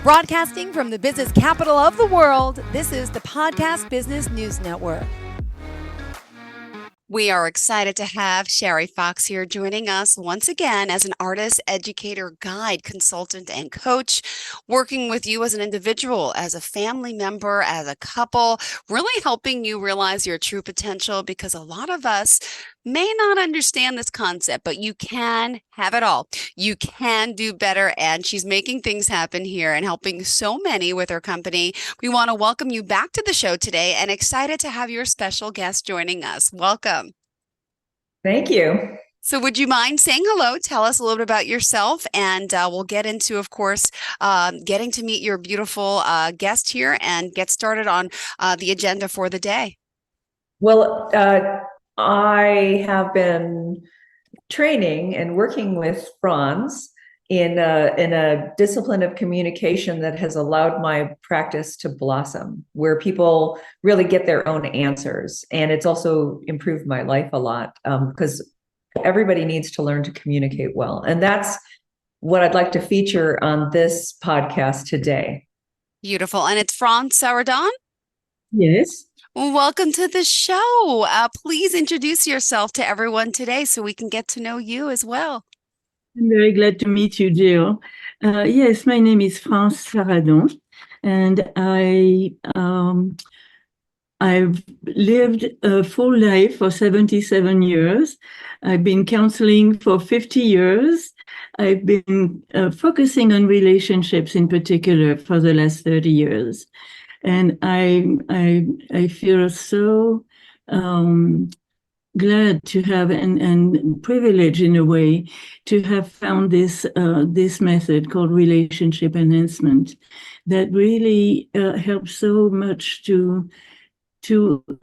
Broadcasting from the business capital of the world, this is the Podcast Business News Network. We are excited to have Charey Fox here joining us once again as an artist, educator, guide, consultant, and coach, working with you as an individual, as a family member, as a couple, really helping you realize your true potential, because a lot of us may not understand this concept, but you can have it all. You can do better, and she's making things happen here and helping so many with her company. We want to welcome you back to the show today and excited to have your special guest joining us. Welcome. Thank you. So would you mind saying hello? Tell us a little bit about yourself, and we'll get into, of course, getting to meet your beautiful guest here and get started on the agenda for the day. Well, I have been training and working with Franz in a discipline of communication that has allowed my practice to blossom, where people really get their own answers. And it's also improved my life a lot, because everybody needs to learn to communicate well. And that's what I'd like to feature on this podcast today. Beautiful. And it's Franz Saradon? Yes. Well, welcome to the show. Please introduce yourself to everyone today so we can get to know you as well. I'm very glad to meet you, Jill. Yes, my name is Franz Saradon, and I've lived a full life for 77 years. I've been counseling for 50 years. I've been focusing on relationships in particular for the last 30 years. And I feel so glad to have and privileged in a way to have found this method called relationship enhancement that really helps so much to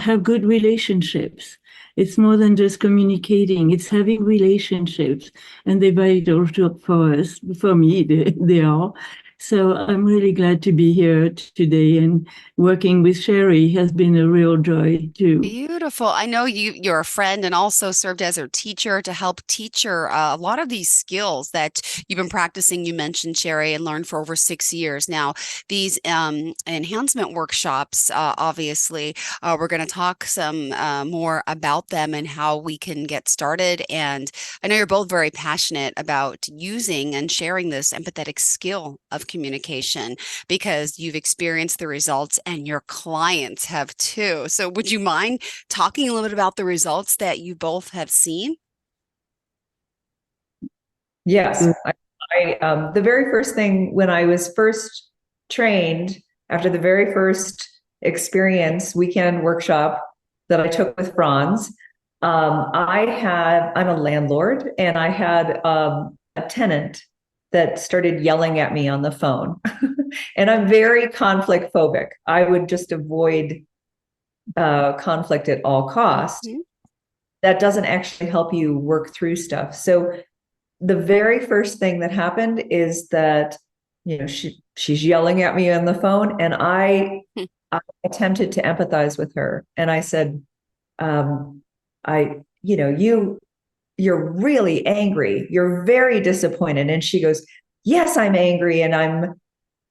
have good relationships. It's more than just communicating, it's having relationships, and they're vital for us. For me, they are. So I'm really glad to be here today, and working with Charey has been a real joy too. Beautiful. I know you're a friend and also served as her teacher to help teach her a lot of these skills that you've been practicing. You mentioned, Charey, and learned for over 6 years now. These enhancement workshops, obviously, we're going to talk some more about them and how we can get started. And I know you're both very passionate about using and sharing this empathetic skill of communication, because you've experienced the results and your clients have too. So would you mind talking a little bit about the results that you both have seen? Yes. The very first thing when I was first trained, after the very first experience weekend workshop that I took with Franz, I'm a landlord, and I had a tenant that started yelling at me on the phone. And I'm very conflict phobic. I would just avoid conflict at all costs. Mm-hmm. That doesn't actually help you work through stuff. So the very first thing that happened is that, she's yelling at me on the phone, and I attempted to empathize with her. And I said, you're really angry. You're very disappointed. And she goes, yes, I'm angry. And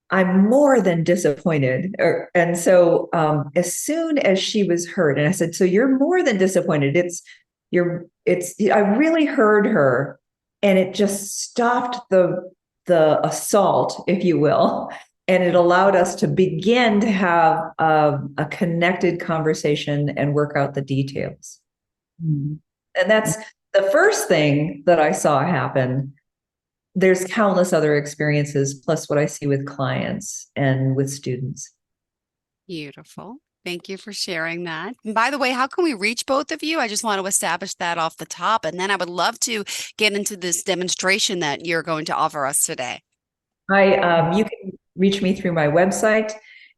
I'm more than disappointed. And so as soon as she was heard, and I said, so you're more than disappointed. I really heard her, and it just stopped the assault, if you will. And it allowed us to begin to have a connected conversation and work out the details. Mm-hmm. And that's the first thing that I saw happen. There's countless other experiences, plus what I see with clients and with students. Beautiful. Thank you for sharing that. And by the way, how can we reach both of you? I just want to establish that off the top. And then I would love to get into this demonstration that you're going to offer us today. You can reach me through my website.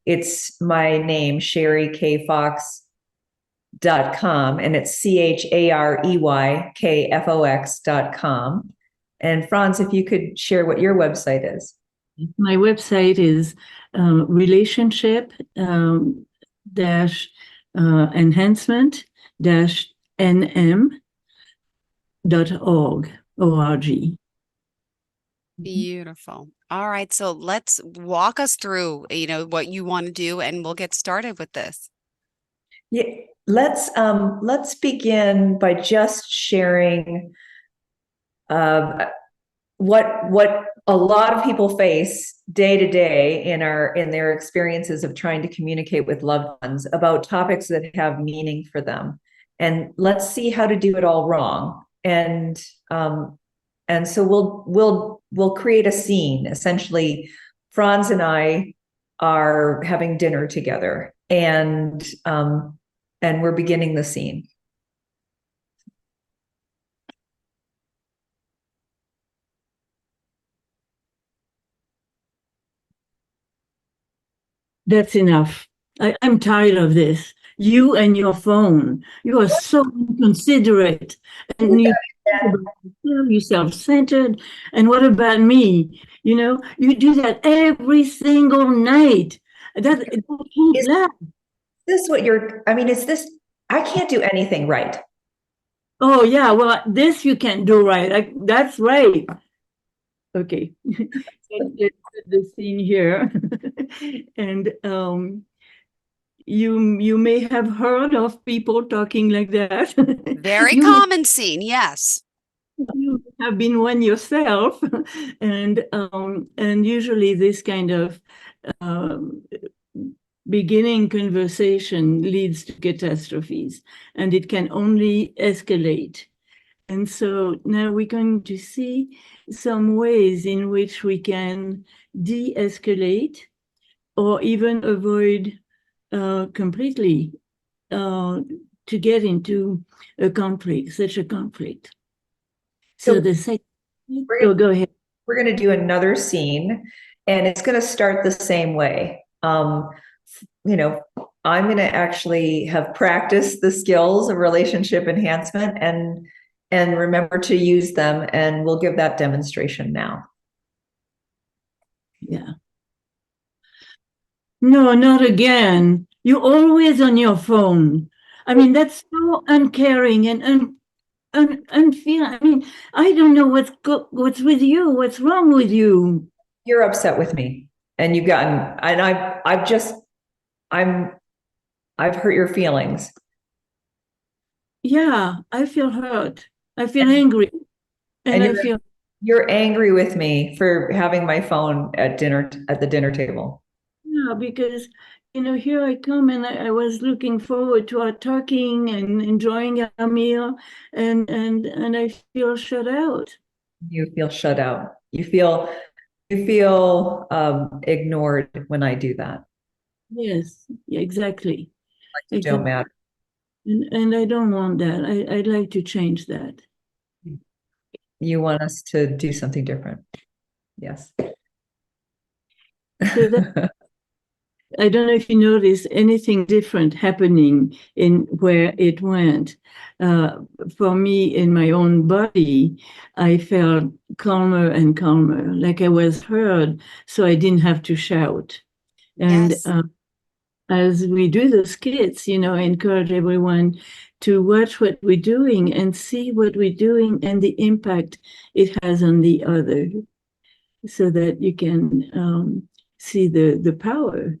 It's my name, ChareyKFox.com, and it's ChareyKFox.com. And Franz, if you could share what your website is. My website is relationship-enhancement-nm.org. Beautiful. All right. So let's walk us through, what you want to do, and we'll get started with this. Yeah, let's begin by just sharing what a lot of people face day to day in their experiences of trying to communicate with loved ones about topics that have meaning for them, and let's see how to do it all wrong. And so we'll create a scene. Essentially, Franz and I are having dinner together, and we're beginning the scene. That's enough. I'm tired of this. You and your phone. You are so inconsiderate, and you're self-centered. And what about me? You do that every single night. Is this what I mean, is this, I can't do anything right. Oh, yeah. Well, this you can't do right. That's right. Okay. Let's put the scene here. And you may have heard of people talking like that. Very common scene, yes. You have been one yourself, and usually this kind of beginning conversation leads to catastrophes, and it can only escalate. And so now we're going to see some ways in which we can de-escalate or even avoid completely to get into such a conflict. So the second, go ahead. We're going to do another scene, and it's going to start the same way. I'm going to actually have practiced the skills of relationship enhancement and remember to use them, and we'll give that demonstration now. Yeah. No, not again. You're always on your phone. I mean, that's so uncaring and unfair. I mean, I don't know what's with you. What's wrong with you? You're upset with me, and I've hurt your feelings. Yeah, I feel hurt. I feel angry. And you're angry with me for having my phone at the dinner table. Yeah, because here I come, and I was looking forward to our talking and enjoying our meal, and I feel shut out. You feel shut out. You feel ignored when I do that. Yes, exactly. Like you don't matter. And I don't want that. I'd like to change that. You want us to do something different. Yes. So I don't know if you noticed anything different happening in where it went. For me, in my own body, I felt calmer and calmer, like I was heard, so I didn't have to shout. And Yes. As we do the skits, I encourage everyone to watch what we're doing and see what we're doing and the impact it has on the other, so that you can see the power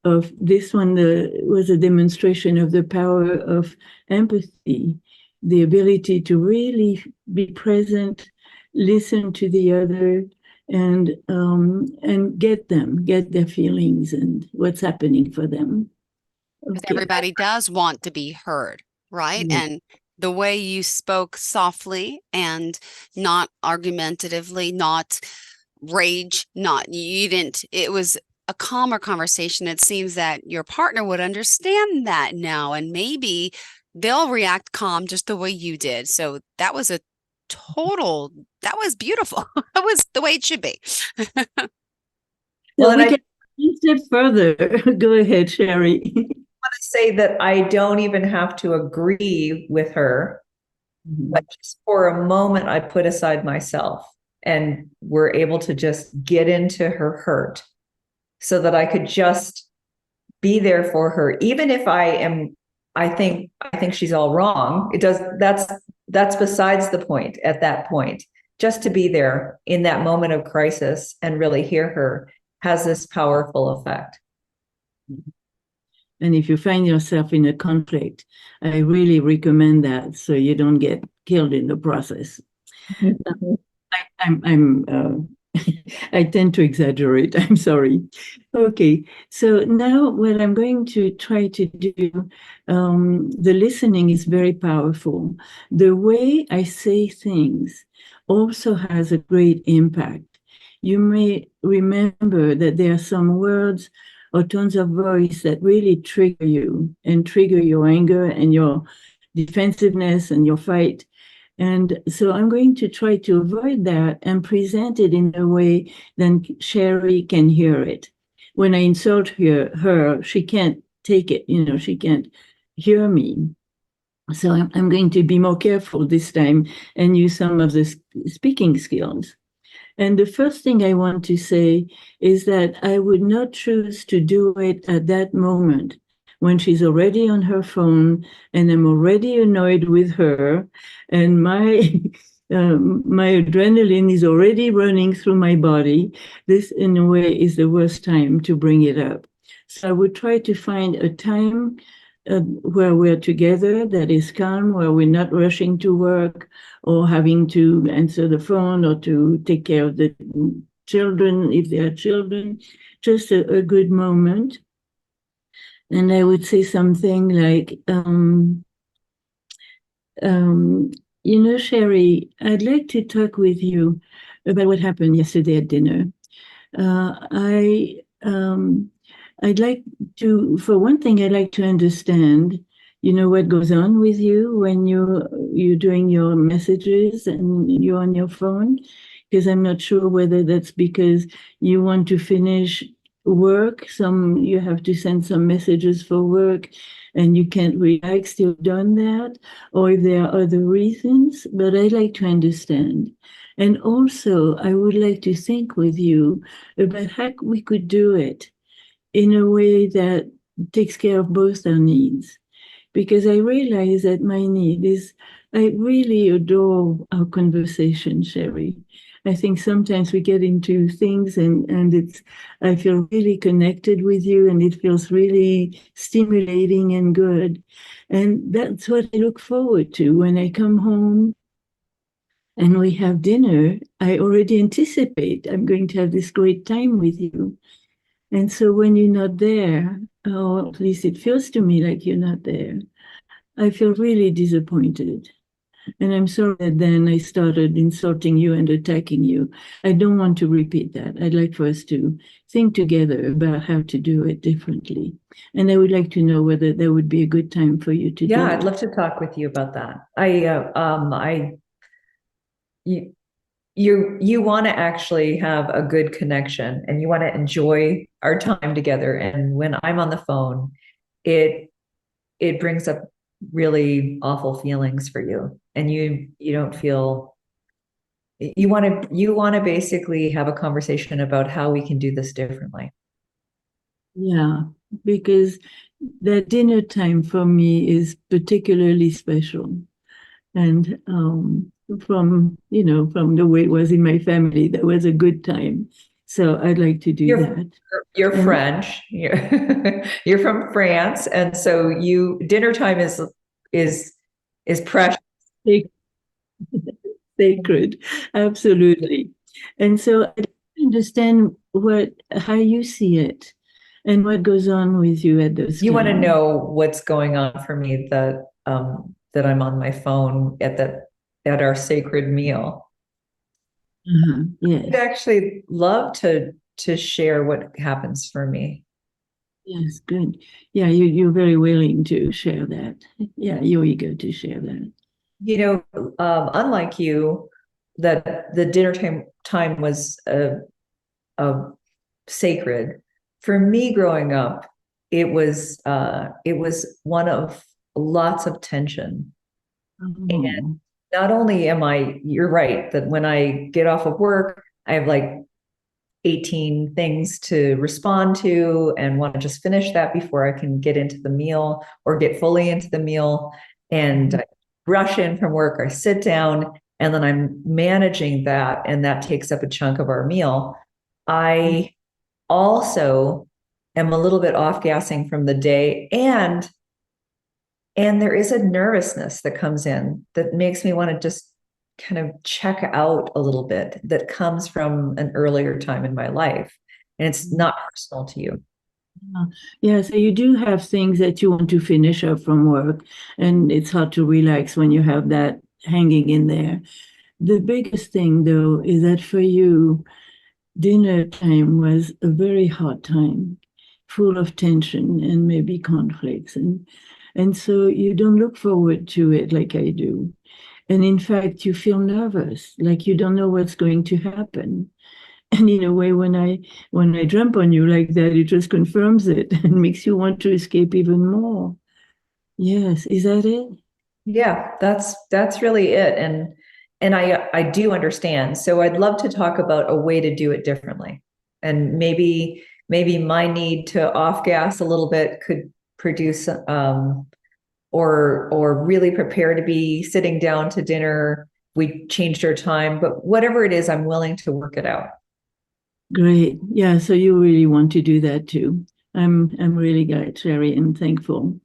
of this one. Was a demonstration of the power of empathy, the ability to really be present, listen to the other, and get their feelings and what's happening for them. Okay. Everybody does want to be heard, right? Yeah. And the way you spoke softly and not argumentatively, not rage, it was a calmer conversation. It seems that your partner would understand that now, and maybe they'll react calm just the way you did. So that was that was beautiful. That was the way it should be. Well, we can step further. Go ahead, Charey. I want to say that I don't even have to agree with her, but just for a moment, I put aside myself, and we're able to just get into her hurt, so that I could just be there for her, even if I think she's all wrong. That's besides the point at that point. just to be there in that moment of crisis and really hear her has this powerful effect. And if you find yourself in a conflict, I really recommend that so you don't get killed in the process. I tend to exaggerate. I'm sorry. Okay, so now what I'm going to try to do, the listening is very powerful. The way I say things also has a great impact. You may remember that there are some words or tones of voice that really trigger you and trigger your anger and your defensiveness and your fight. And so I'm going to try to avoid that and present it in a way that Charey can hear it. When I insult her, she can't take it, she can't hear me. So I'm going to be more careful this time and use some of the speaking skills. And the first thing I want to say is that I would not choose to do it at that moment when she's already on her phone and I'm already annoyed with her and my adrenaline is already running through my body. This, in a way, is the worst time to bring it up. So I would try to find a time where we're together that is calm, where we're not rushing to work or having to answer the phone or to take care of the children, if they are children, just a good moment. And I would say something like, Charey, I'd like to talk with you about what happened yesterday at dinner. I'd like to, for one thing, I'd like to understand, what goes on with you when you're doing your messages and you're on your phone, because I'm not sure whether that's because you want to finish work. You have to send some messages for work and you can't relax till you've done that, or if there are other reasons, but I'd like to understand. And also, I would like to think with you about how we could do it in a way that takes care of both our needs. Because I realize that my need is, I really adore our conversation, Charey. I think sometimes we get into things and I feel really connected with you and it feels really stimulating and good. And that's what I look forward to when I come home and we have dinner. I already anticipate I'm going to have this great time with you. And so when you're not there, or at least it feels to me like you're not there, I feel really disappointed. And I'm sorry that then I started insulting you and attacking you. I don't want to repeat that. I'd like for us to think together about how to do it differently. And I would like to know whether there would be a good time for you to do it. Yeah, I'd love to talk with you about that. You want to actually have a good connection and you want to enjoy our time together. And when I'm on the phone, it brings up really awful feelings for you. And you don't feel, you want to basically have a conversation about how we can do this differently. Yeah, because that dinner time for me is particularly special. And from the way it was in my family, that was a good time. So I'd like to do that. You're French. You're from France, and so dinner time is precious. Sacred, absolutely. And so I understand how you see it and what goes on with you at those. You want to know what's going on for me that I'm on my phone at our sacred meal. Yes. I'd actually love to share what happens for me. Yes, good. Yeah, you're very willing to share that. Yeah, you're eager to share that. Unlike you, that the dinner time was sacred. For me, growing up, it was one of lots of tension. And not only you're right, that when I get off of work, I have like 18 things to respond to and want to just finish that before I can get into the meal or get fully into the meal. And I rush in from work, I sit down and then I'm managing that, and that takes up a chunk of our meal, I also am a little bit off gassing from the day, and there is a nervousness that comes in that makes me want to just kind of check out a little bit, that comes from an earlier time in my life, and it's not personal to you. Yeah, so you do have things that you want to finish up from work, and it's hard to relax when you have that hanging in there. The biggest thing, though, is that for you, dinner time was a very hard time, full of tension and maybe conflicts. And so you don't look forward to it like I do. And in fact, you feel nervous, like you don't know what's going to happen. And in a way, when I jump on you like that, it just confirms it and makes you want to escape even more. Yes, is that it? Yeah, that's really it. And I do understand. So I'd love to talk about a way to do it differently. And maybe my need to off gas a little bit could produce or really prepare to be sitting down to dinner. We changed our time, but whatever it is, I'm willing to work it out. Great. Yeah, so you really want to do that too. I'm really glad, Charey, and thankful.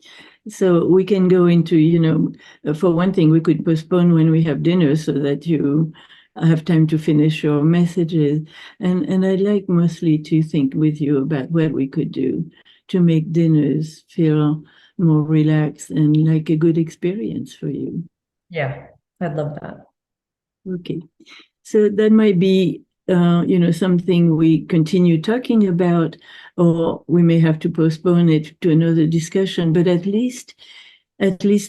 So we can go into, for one thing, we could postpone when we have dinner so that you have time to finish your messages. And I'd like mostly to think with you about what we could do to make dinners feel more relaxed and like a good experience for you. Yeah, I'd love that. Okay. So that might be something we continue talking about, or we may have to postpone it to another discussion, but at least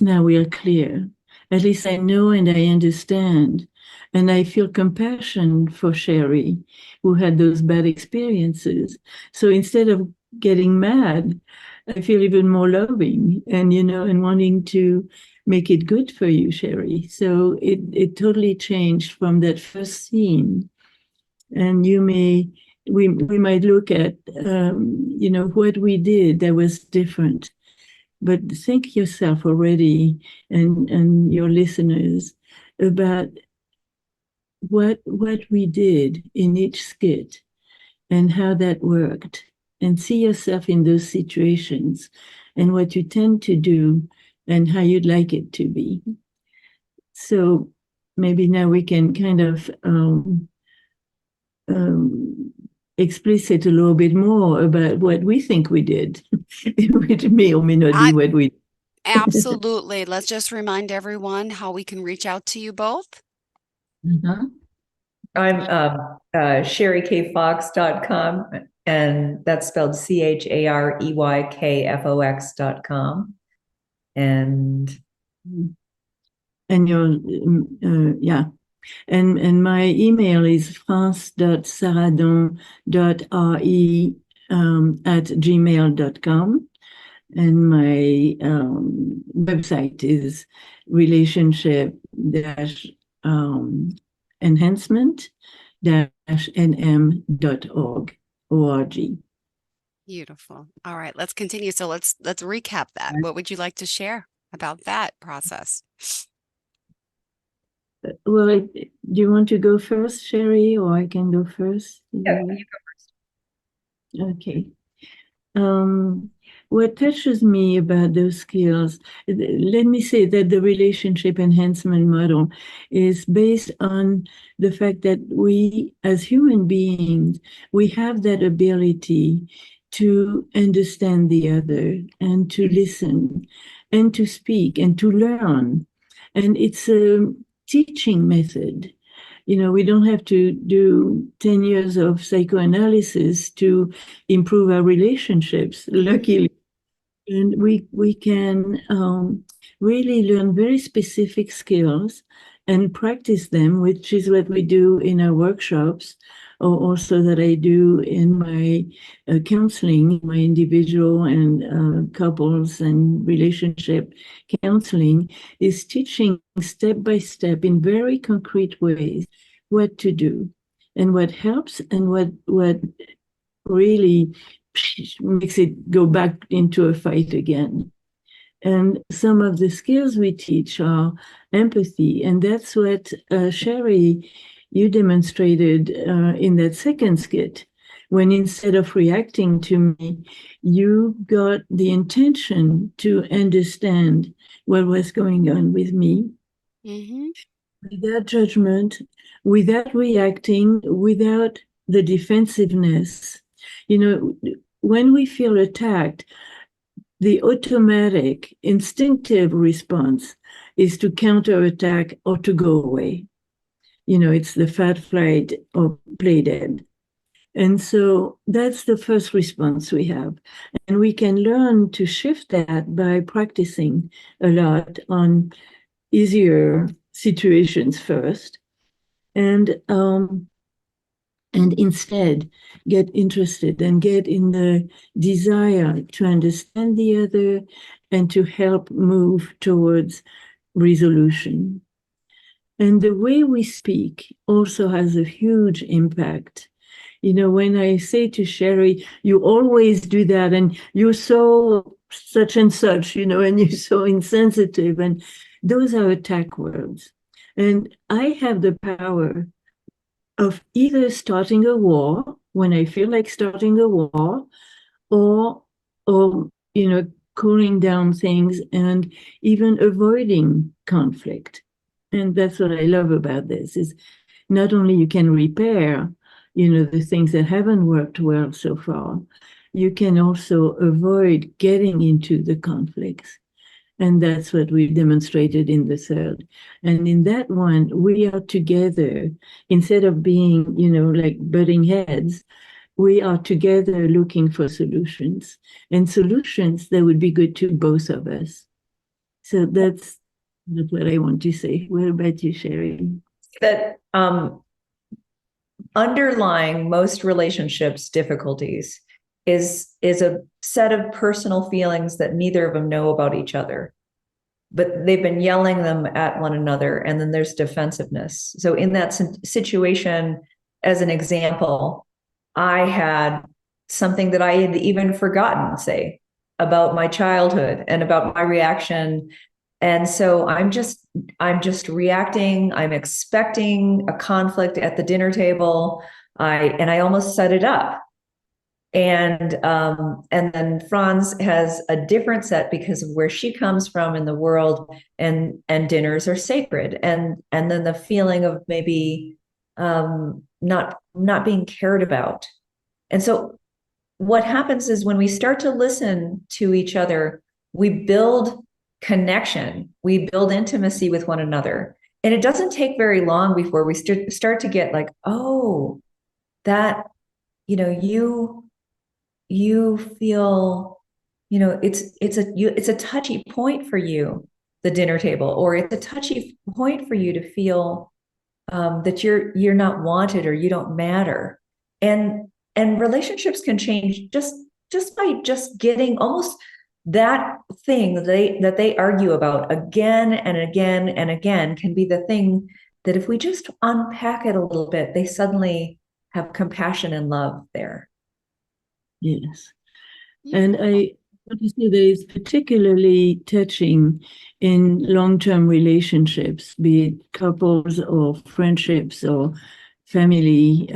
now we are clear. At least I know and I understand. And I feel compassion for Charey, who had those bad experiences. So instead of getting mad, I feel even more loving and wanting to make it good for you, Charey. So it totally changed from that first scene. And we might look at, what we did that was different. But think yourself already and your listeners about what we did in each skit and how that worked. And see yourself in those situations and what you tend to do and how you'd like it to be. So maybe now we can kind of explicit a little bit more about what we think we did, which may or may not be what we did. Absolutely. Let's just remind everyone how we can reach out to you both. Uh-huh. I'm ChareyKFox.com, and that's spelled ChareyKFox.com. And your yeah. And my email is france.saradon.re @gmail.com. And my website is relationship-enhancement-nm.org. Beautiful. All right, let's continue. So let's recap that. What would you like to share about that process? Well, do you want to go first, Charey, or I can go first? yeah, you go first. Okay. What touches me about those skills, let me say that the relationship enhancement model is based on the fact that we, as human beings, we have that ability to understand the other and to listen and to speak and to learn. And it's a teaching method. We don't have to do 10 years of psychoanalysis to improve our relationships, luckily. And we can really learn very specific skills and practice them, which is what we do in our workshops, or also that I do in my counseling, my individual and couples and relationship counseling, is teaching step by step in very concrete ways what to do and what helps and what really makes it go back into a fight again. And some of the skills we teach are empathy. And that's what, Charey, you demonstrated in that second skit, when instead of reacting to me, you got the intention to understand what was going on with me Mm-hmm. without judgment, without reacting, without the defensiveness. You know, when we feel attacked, the automatic, instinctive response is to counterattack or to go away. You know, it's the fight, flight, or play dead. And so that's the first response we have. And we can learn to shift that by practicing a lot on easier situations first. And instead get interested and get in the desire to understand the other and to help move towards resolution. And the way we speak also has a huge impact. You know, when I say to Charey, you always do that, and you're so such and such, you know, and you're so insensitive, and those are attack words. And I have the power of either starting a war when I feel like starting a war, or you know, cooling down things and even avoiding conflict. And that's what I love about this, is not only you can repair, you know, the things that haven't worked well so far, you can also avoid getting into the conflicts. And that's what we've demonstrated in the third. And in that one, we are together. Instead of being, you know, like butting heads, we are together looking for solutions, and solutions that would be good to both of us. So that's what I want to say. What about you, Charey? That underlying most relationships difficulties is a set of personal feelings that neither of them know about each other, but they've been yelling them at one another, and then there's defensiveness. So in that situation, as an example, I had something that I had even forgotten, say, about my childhood and about my reaction. And so I'm just reacting. I'm expecting a conflict at the dinner table. I almost set it up. And then Franz has a different set because of where she comes from in the world, and dinners are sacred. And then the feeling of maybe not being cared about. And so what happens is when we start to listen to each other, we build connection, we build intimacy with one another. And it doesn't take very long before we start to get like, oh, that, you know, you feel, you know, it's a touchy point for you, the dinner table, or it's a touchy point for you to feel that you're not wanted or you don't matter. And relationships can change just by just getting almost that thing that they argue about again and again and again can be the thing that if we just unpack it a little bit, they suddenly have compassion and love there. Yes. And I want to say that it's particularly touching in long-term relationships, be it couples or friendships or family.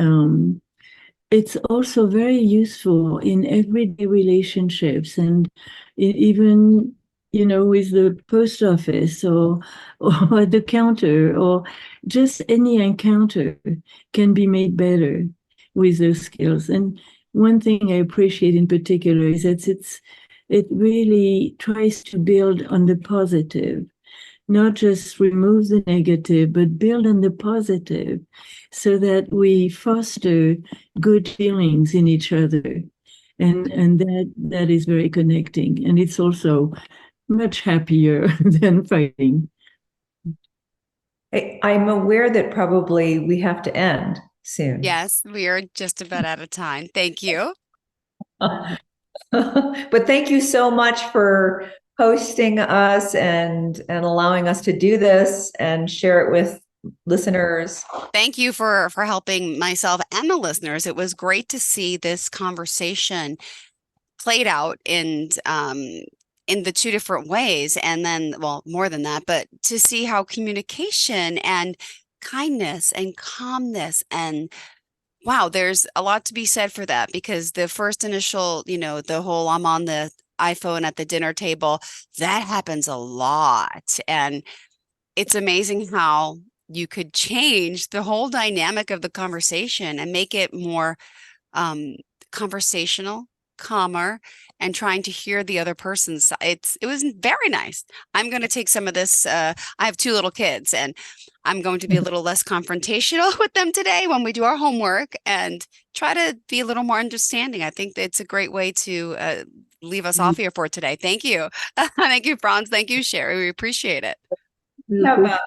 It's also very useful in everyday relationships, and even, you know, with the post office or at the counter, or just any encounter can be made better with those skills. And one thing I appreciate in particular is that it really tries to build on the positive, not just remove the negative, but build on the positive, so that we foster good feelings in each other. And that is very connecting. And it's also much happier than fighting. I'm aware that probably we have to end soon. Yes, we are just about out of time. Thank you. But thank you so much for hosting us and allowing us to do this and share it with listeners. Thank you for helping myself and the listeners. It was great to see this conversation played out in the two different ways. And then, well, more than that, but to see how communication and kindness and calmness and wow, there's a lot to be said for that, because the first initial, the whole I'm on the iPhone at the dinner table, that happens a lot. And it's amazing how you could change the whole dynamic of the conversation and make it more conversational, calmer, and trying to hear the other person's side. It was very nice. I'm going to take some of this. I have 2 little kids, and I'm going to be a little less confrontational with them today when we do our homework and try to be a little more understanding. I think it's a great way to leave us off here for today. Thank you. Thank you, Franz. Thank you, Charey. We appreciate it. We have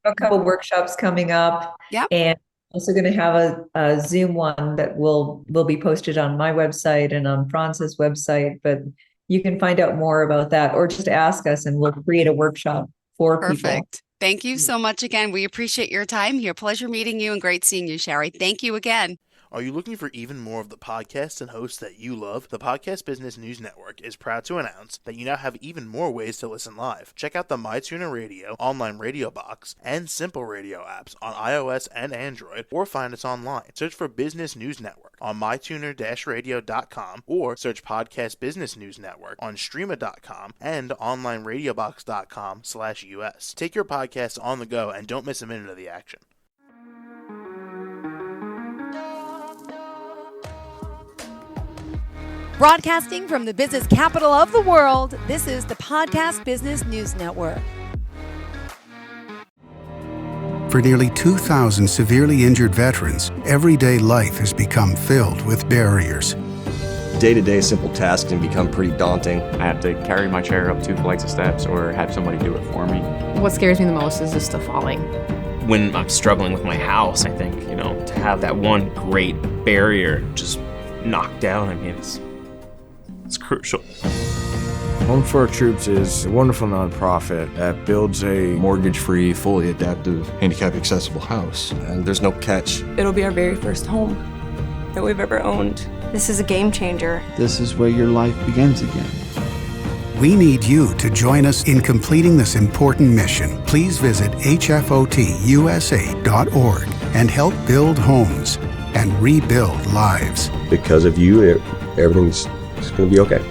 a couple workshops coming up. Yep. And also going to have a Zoom one that will be posted on my website and on Franz's website. But you can find out more about that, or just ask us and we'll create a workshop for people. Perfect. Thank you so much again. We appreciate your time here. Pleasure meeting you and great seeing you, Charey. Thank you again. Are you looking for even more of the podcasts and hosts that you love? The Podcast Business News Network is proud to announce that you now have even more ways to listen live. Check out the MyTuner Radio, online radio box, and Simple Radio apps on iOS and Android, or find us online. Search for Business News Network on mytuner-radio.com, or search Podcast Business News Network on streama.com and onlineradiobox.com/US. Take your podcast on the go and don't miss a minute of the action. Broadcasting from the business capital of the world, this is the Podcast Business News Network. For nearly 2,000 severely injured veterans, everyday life has become filled with barriers. Day-to-day simple tasks can become pretty daunting. I have to carry my chair up 2 flights of steps or have somebody do it for me. What scares me the most is just the falling. When I'm struggling with my house, I think, to have that one great barrier just knocked down, it's crucial. Home for Our Troops is a wonderful nonprofit that builds a mortgage-free, fully adaptive, handicap-accessible house. And there's no catch. It'll be our very first home that we've ever owned. This is a game changer. This is where your life begins again. We need you to join us in completing this important mission. Please visit hfotusa.org and help build homes and rebuild lives. Because of you, everything's going to be okay.